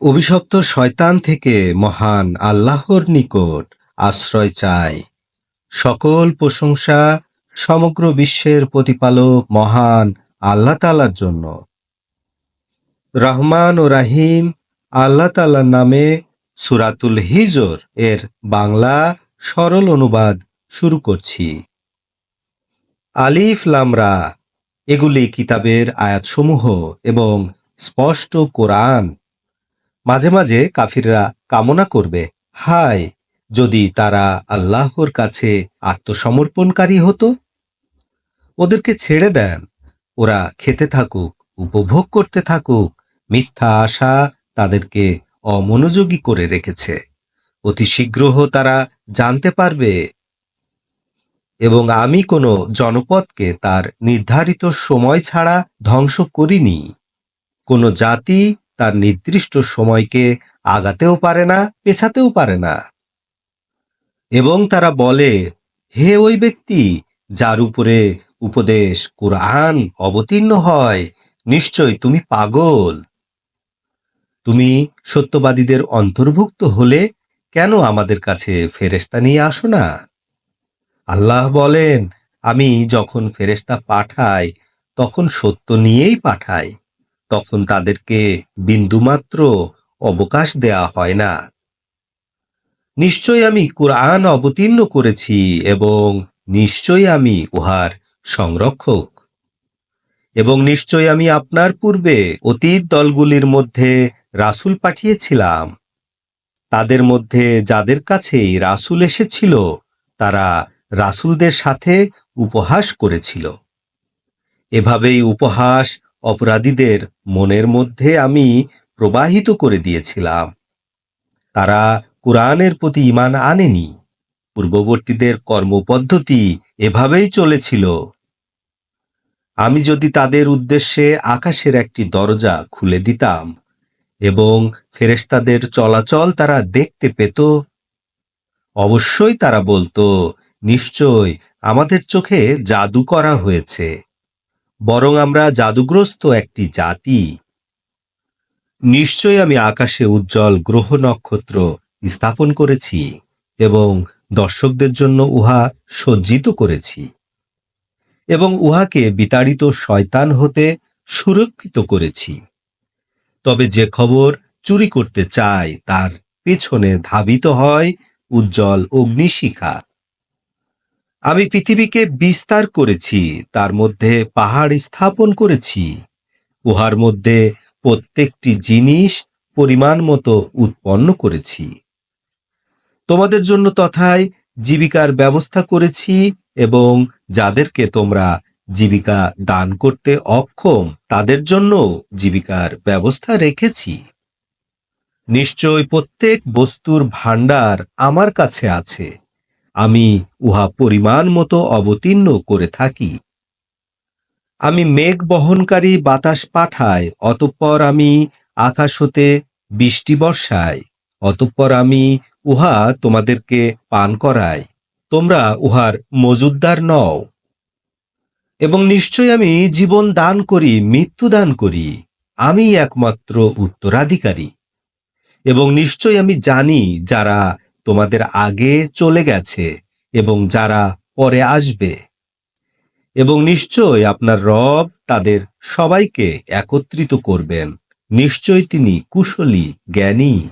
অভিশপ্ত শয়তান থেকে মহান আল্লাহর নিকট আশ্রয় চাই। সকল প্রশংসা সমগ্র বিশ্বের প্রতিপালক মহান আল্লাহ তাআলার জন্য। রহমান ও রাহিম আল্লাহ তাআলার নামে সূরাতুল হিজর এর বাংলা সরল অনুবাদ শুরু করছি। আলিফ লাম রা, এগুলি কিতাবের আয়াতসমূহ এবং স্পষ্ট কোরআন। মাঝে মাঝে কাফিররা কামনা করবে, হায় যদি তারা আল্লাহর কাছে আত্মসমর্পণকারী হতো। ওদেরকে ছেড়ে দেন, ওরা খেতে থাকুক, উপভোগ করতে থাকুক। মিথ্যা আশা তাদেরকে অমনোযোগী করে রেখেছে। অতি শীঘ্র তারা জানতে পারবে। এবং আমি কোনো জনপদকে তার নির্ধারিত সময় ছাড়া ধ্বংস করিনি। কোনো জাতি তার নির্দিষ্ট সময়কে আগাতেও পারে না, পেছাতেও পারে না। এবং তারা বলে, হে ওই ব্যক্তি যার উপরে উপদেশ কুরআন অবতীর্ণ হয়, নিশ্চয় তুমি পাগল। তুমি সত্যবাদীদের অন্তর্ভুক্ত হলে কেন আমাদের কাছে ফেরেশতা নিয়ে আসো না? আল্লাহ বলেন, আমি যখন ফেরেশতা পাঠাই তখন সত্য নিয়েই পাঠাই। তখন তাদেরকে বিন্দুমাত্র অবকাশ দেয়া হয় না। নিশ্চয় আমি কুরআন অবতীর্ণ করেছি এবং নিশ্চয় আমি উহার সংরক্ষক। এবং নিশ্চয় আমি আপনার পূর্বে অতীত দলগুলির মধ্যে রাসূল পাঠিয়েছিলাম। তাদের মধ্যে যাদের কাছেই রাসূল এসেছিল তারা রাসূলদের সাথে উপহাস করেছিল। এভাবেই উপহাস অপরাধীদের মনের মধ্যে আমি প্রবাহিত করে দিয়েছিলাম। তারা কুরআনের প্রতি ঈমান আনেনি। পূর্ববর্তীদের কর্মপদ্ধতি এভাবেই চলেছিল। আমি যদি তাদের উদ্দেশ্যে আকাশের একটি দরজা খুলে দিতাম এবং ফেরেশতাদের চলাচল তারা দেখতে পেত, অবশ্যই তারা বলতো, নিশ্চয় আমাদের চোখে জাদু করা হয়েছে। বরং আমরা জাদুগ্রস্ত একটি জাতি। নিশ্চয় আমি আকাশে উজ্জ্বল গ্রহ নক্ষত্র স্থাপন করেছি এবং দর্শকদের জন্য উহা সজ্জিত করেছি এবং উহাকে বিতাড়িত শয়তান হতে সুরক্ষিত করেছি। তবে যে খবর চুরি করতে চায় তার পেছনে ধাবিত হয় উজ্জ্বল অগ্নিশিখা। আমি পৃথিবীকে বিস্তার করেছি, তার মধ্যে পাহাড় স্থাপন করেছি। উহার মধ্যে প্রত্যেকটি জিনিস পরিমাণ মতো উৎপন্ন করেছি। তোমাদের জন্য তথায় জীবিকার ব্যবস্থা করেছি এবং যাদেরকে তোমরা জীবিকা দান করতে অক্ষম তাদের জন্য জীবিকার ব্যবস্থা রেখেছি। নিশ্চয় প্রত্যেক বস্তুর ভাণ্ডার আমার কাছে আছে, আমি উহা পরিমাণ মতো অবতীর্ণ করে থাকি। আমি মেঘ বহনকারী বাতাস পাঠাই, অতঃপর আমি আকাশ হতে বৃষ্টি বর্ষাই, অতঃপর আমি উহা তোমাদেরকে পান করাই, তোমরা উহার মজুদ্দার নও। এবং নিশ্চয় আমি জীবন দান করি, মৃত্যু দান করি, আমি একমাত্র উত্তরাধিকারী। এবং নিশ্চয় আমি জানি যারা তোমাদের আগে চলে গেছে এবং যারা পরে আসবে। এবং নিশ্চয় আপনার রব তাদের সবাইকে একত্রিত করবেন। নিশ্চয় তিনি কুশলী, জ্ঞানী।